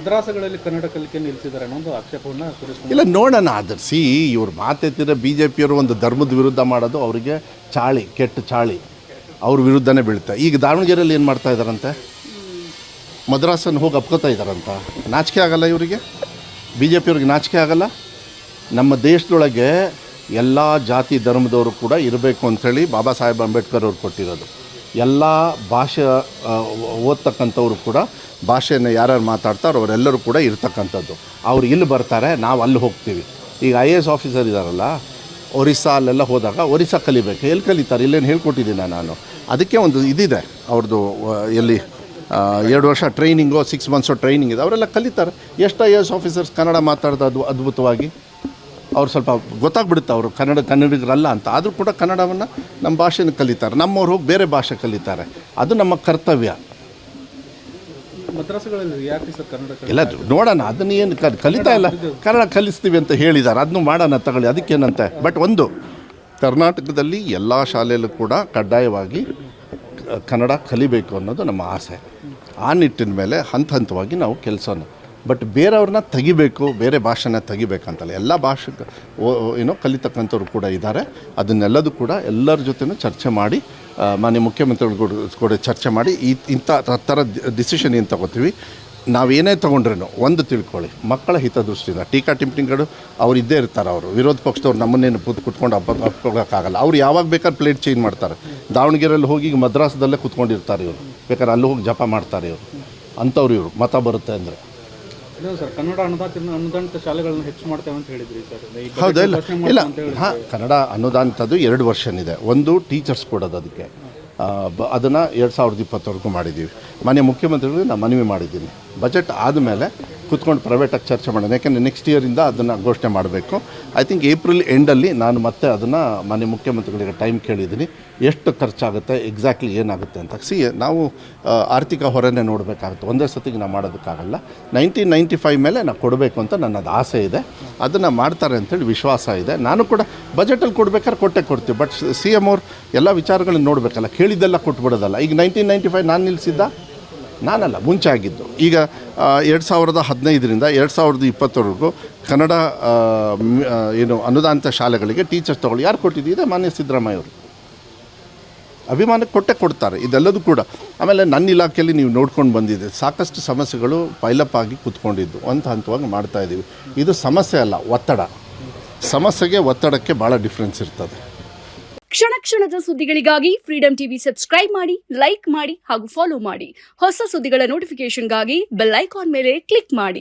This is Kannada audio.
ಮದ್ರಾಸಗಳಲ್ಲಿ ಕನ್ನಡ ಕಲಿಕೆ ನಿಲ್ಲಿಸಿದ್ದಾರೆ ಅನ್ನೋ ಆಕ್ಷೇಪವನ್ನು ಇಲ್ಲ ನೋಡೋಣ ಆಧರಿಸಿ ಇವ್ರು ಮಾತೆತ್ತಿದ್ರೆ ಬಿ ಜೆ ಪಿಯವರು ಒಂದು ಧರ್ಮದ ವಿರುದ್ಧ ಮಾಡೋದು ಅವರಿಗೆ ಚಾಳಿ ಕೆಟ್ಟ ಚಾಳಿ ಅವ್ರ ವಿರುದ್ಧನೇ ಬೀಳುತ್ತೆ. ಈಗ ದಾವಣಗೆರೆಯಲ್ಲಿ ಏನು ಮಾಡ್ತಾ ಇದ್ದಾರಂತೆ, ಮದ್ರಾಸನ್ನು ಹೋಗಿ ಅಪ್ಕೋತಾ ಇದ್ದಾರಂತ. ನಾಚಿಕೆ ಆಗಲ್ಲ ಇವರಿಗೆ, ಬಿ ಜೆ ಪಿಯವ್ರಿಗೆ ನಾಚಿಕೆ ಆಗಲ್ಲ? ನಮ್ಮ ದೇಶದೊಳಗೆ ಎಲ್ಲ ಜಾತಿ ಧರ್ಮದವರು ಕೂಡ ಇರಬೇಕು ಅಂಥೇಳಿ ಬಾಬಾ ಸಾಹೇಬ್ ಅಂಬೇಡ್ಕರ್ ಅವ್ರು ಕೊಟ್ಟಿರೋದು. ಎಲ್ಲ ಭಾಷೆ ಓದ್ತಕ್ಕಂಥವ್ರು ಕೂಡ ಭಾಷೆಯನ್ನು ಯಾರ್ಯಾರು ಮಾತಾಡ್ತಾರೋ ಅವರೆಲ್ಲರೂ ಕೂಡ ಇರ್ತಕ್ಕಂಥದ್ದು. ಅವ್ರು ಇಲ್ಲಿ ಬರ್ತಾರೆ, ನಾವು ಅಲ್ಲಿ ಹೋಗ್ತೀವಿ. ಈಗ IAS ಆಫೀಸರ್ ಇದ್ದಾರಲ್ಲ, ಒರಿಸ್ಸಾ ಅಲ್ಲೆಲ್ಲ ಹೋದಾಗ ಒರಿಸ್ಸಾ ಕಲಿಬೇಕು. ಎಲ್ಲಿ ಕಲಿತಾರೆ? ಇಲ್ಲೇನು ಹೇಳ್ಕೊಟ್ಟಿದ್ದೀನಿ ನಾನು. ಅದಕ್ಕೆ ಒಂದು ಇದಿದೆ ಅವ್ರದ್ದು, ಎಲ್ಲಿ 2 ವರ್ಷ ಟ್ರೈನಿಂಗು 6 ಮಂತ್ಸು ಟ್ರೈನಿಂಗ್ ಇದೆ, ಅವರೆಲ್ಲ ಕಲಿತಾರೆ. ಎಷ್ಟು IAS ಆಫೀಸರ್ಸ್ ಕನ್ನಡ ಮಾತಾಡೋದು ಅದ್ಭುತವಾಗಿ, ಅವ್ರು ಸ್ವಲ್ಪ ಗೊತ್ತಾಗ್ಬಿಡುತ್ತೆ ಅವರು ಕನ್ನಡಿಗರಲ್ಲ ಅಂತ. ಆದರೂ ಕೂಡ ಕನ್ನಡವನ್ನು ನಮ್ಮ ಭಾಷೆನ ಕಲಿತಾರೆ. ನಮ್ಮವ್ರು ಹೋಗಿ ಬೇರೆ ಭಾಷೆ ಕಲಿತಾರೆ, ಅದು ನಮ್ಮ ಕರ್ತವ್ಯ. ಮದ್ರಾಸಗಳಲ್ಲಿ ಯಾಕೆ ಸರ್ ಕನ್ನಡ ಇಲ್ಲ ನೋಡೋಣ, ಅದನ್ನು ಏನು ಕಲಿತಾ ಇಲ್ಲ, ಕನ್ನಡ ಕಲಿಸ್ತೀವಿ ಅಂತ ಹೇಳಿದ್ದಾರೆ, ಅದನ್ನು ಮಾಡೋಣ ತಗೊಳ್ಳಿ, ಅದಕ್ಕೇನಂತೆ. ಬಟ್ ಒಂದು ಕರ್ನಾಟಕದಲ್ಲಿ ಎಲ್ಲ ಶಾಲೆಯಲ್ಲೂ ಕೂಡ ಕಡ್ಡಾಯವಾಗಿ ಕನ್ನಡ ಕಲಿಬೇಕು ಅನ್ನೋದು ನಮ್ಮ ಆಸೆ. ಆ ನಿಟ್ಟಿನ ಮೇಲೆ ಹಂತವಾಗಿ ನಾವು ಕೆಲಸನ, ಬಟ್ ಬೇರೆಯವ್ರನ್ನ ತೆಗಿಬೇಕು, ಬೇರೆ ಭಾಷೆನ ತೆಗಿಬೇಕಂತಲ್ಲ, ಎಲ್ಲ ಭಾಷೆ ಕಲಿತಕ್ಕಂಥವ್ರು ಕೂಡ ಇದ್ದಾರೆ. ಅದನ್ನೆಲ್ಲದೂ ಕೂಡ ಎಲ್ಲರ ಜೊತೆನೂ ಚರ್ಚೆ ಮಾಡಿ, ಮಾನ್ಯ ಮುಖ್ಯಮಂತ್ರಿಗಳು ಕೂಡ ಚರ್ಚೆ ಮಾಡಿ ಇಂಥ ಥರ ಡಿಸಿಷನ್ ಏನು ತಗೋತೀವಿ. ನಾವೇನೇ ತೊಗೊಂಡ್ರೂ ಒಂದು ತಿಳ್ಕೊಳ್ಳಿ, ಮಕ್ಕಳ ಹಿತದೃಷ್ಟಿಯಿಂದ ಟೀಕಾ ಟಿಪ್ಪಣಿಗಳು ಅವ್ರು ಇದ್ದೇ ಇರ್ತಾರೆ. ಅವರು ವಿರೋಧ ಪಕ್ಷದವ್ರು ನಮ್ಮನ್ನೇನು ಕುತ್ಕೊಂಡು ಅಪ್ಕೊಳ್ಳೋಕ್ಕಾಗಲ್ಲ. ಅವ್ರು ಯಾವಾಗ ಬೇಕಾದ್ರೆ ಪ್ಲೇಟ್ ಚೇಂಜ್ ಮಾಡ್ತಾರೆ. ದಾವಣಗೆರೆಯಲ್ಲಿ ಹೋಗಿ ಈಗ ಮದ್ರಾಸದಲ್ಲೇ ಕೂತ್ಕೊಂಡಿರ್ತಾರೆ ಇವರು, ಬೇಕಾದ್ರೆ ಅಲ್ಲಿ ಹೋಗಿ ಜಪ ಮಾಡ್ತಾರೆ ಇವರು. ಅಂಥವ್ರು ಇವರು ಮತ ಬರುತ್ತೆ ಅಂದರೆ. ಇಲ್ಲ ಸರ್, ಕನ್ನಡ ಅನುದಾನಿತ ಶಾಲೆಗಳನ್ನು ಹೆಚ್ಚು ಮಾಡ್ತೇವೆ ಅಂತ ಹೇಳಿದ್ರಿ ಸರ್. ಹೌದಾ? ಇಲ್ಲ ಹಾಂ, ಕನ್ನಡ ಅನುದಾನಿತದ್ದು 2 ವರ್ಷನ್ ಇದೆ. ಒಂದು ಟೀಚರ್ಸ್ ಕೊಡೋದು, ಅದಕ್ಕೆ ಅದನ್ನು 2020ವರೆಗೂ ಮಾಡಿದ್ದೀವಿ. ಮಾನ್ಯ ಮುಖ್ಯಮಂತ್ರಿಗಳು ನಾನು ಮನವಿ ಮಾಡಿದ್ದೀನಿ, ಬಜೆಟ್ ಆದಮೇಲೆ ಕೂತ್ಕೊಂಡು ಪ್ರೈವೇಟಾಗಿ ಚರ್ಚೆ ಮಾಡೋಣ. ಯಾಕೆಂದರೆ ನೆಕ್ಸ್ಟ್ ಇಯರಿಂದ ಅದನ್ನು ಘೋಷಣೆ ಮಾಡಬೇಕು. ಐ ಥಿಂಕ್ ಏಪ್ರಿಲ್ ಎಂಡಲ್ಲಿ ನಾನು ಮತ್ತೆ ಅದನ್ನು ಮಾನ್ಯ ಮುಖ್ಯಮಂತ್ರಿಗಳಿಗೆ ಟೈಮ್ ಕೇಳಿದ್ದೀನಿ, ಎಷ್ಟು ಖರ್ಚಾಗುತ್ತೆ, ಎಕ್ಸಾಕ್ಟ್ಲಿ ಏನಾಗುತ್ತೆ ಅಂತ. ನಾವು ಆರ್ಥಿಕ ಹೊರೆನೇ ನೋಡಬೇಕಾಗುತ್ತೆ, ಒಂದೇ ಸತಿಗೆ ನಾವು ಮಾಡೋದಕ್ಕಾಗಲ್ಲ. 1995 ಮೇಲೆ ನಾವು ಕೊಡಬೇಕು ಅಂತ ನನ್ನದು ಆಸೆ ಇದೆ. ಅದನ್ನು ಮಾಡ್ತಾರೆ ಅಂಥೇಳಿ ವಿಶ್ವಾಸ ಇದೆ. ನಾನು ಕೂಡ ಬಜೆಟಲ್ಲಿ ಕೊಡ್ಬೇಕಾದ್ರೆ ಕೊಡ್ತೀವಿ. ಬಟ್ CM ಅವ್ರು ಎಲ್ಲ ವಿಚಾರಗಳನ್ನ ನೋಡಬೇಕಲ್ಲ, ಕೇಳಿದ್ದೆಲ್ಲ ಕೊಟ್ಬಿಡೋದಲ್ಲ. ಈಗ 1995 ನಾನು ನಿಲ್ಲಿಸಿದ್ದ ನಾನಲ್ಲ, ಮುಂಚೆ ಆಗಿದ್ದು. ಈಗ 2015ರಿಂದ 2020ವರೆಗೂ ಕನ್ನಡ ಅನುದಾನಿತ ಶಾಲೆಗಳಿಗೆ ಟೀಚರ್ಸ್ ತೊಗೊಳ್ಳಿ ಯಾರು ಕೊಟ್ಟಿದ್ದಿದೆ? ಮಾನ್ಯ ಸಿದ್ದರಾಮಯ್ಯವರು ಅಭಿಮಾನಕ್ಕೆ ಕೊಡ್ತಾರೆ. ಇದೆಲ್ಲದೂ ಕೂಡ. ಆಮೇಲೆ ನನ್ನ ಇಲಾಖೆಯಲ್ಲಿ ನೀವು ನೋಡ್ಕೊಂಡು ಬಂದಿದೆ, ಸಾಕಷ್ಟು ಸಮಸ್ಯೆಗಳು ಪೈಲಪ್ ಆಗಿ ಕೂತ್ಕೊಂಡಿದ್ದು, ಹಂತವಾಗಿ ಮಾಡ್ತಾಯಿದ್ದೀವಿ. ಇದು ಸಮಸ್ಯೆ ಅಲ್ಲ, ಒತ್ತಡ. ಸಮಸ್ಯೆಗೆ ಒತ್ತಡಕ್ಕೆ ಭಾಳ ಡಿಫ್ರೆನ್ಸ್ ಇರ್ತದೆ. ಕ್ಷಣ ಕ್ಷಣದ ಸುದ್ದಿಗಳಿಗಾಗಿ ಫ್ರೀಡಂ ಟಿವಿ ಸಬ್ಸ್ಕ್ರೈಬ್ ಮಾಡಿ, ಲೈಕ್ ಮಾಡಿ ಹಾಗೂ ಫಾಲೋ ಮಾಡಿ. ಹೊಸ ಸುದ್ದಿಗಳ ನೋಟಿಫಿಕೇಶನ್ಗಾಗಿ ಬೆಲ್ ಐಕಾನ್ ಮೇಲೆ ಕ್ಲಿಕ್ ಮಾಡಿ.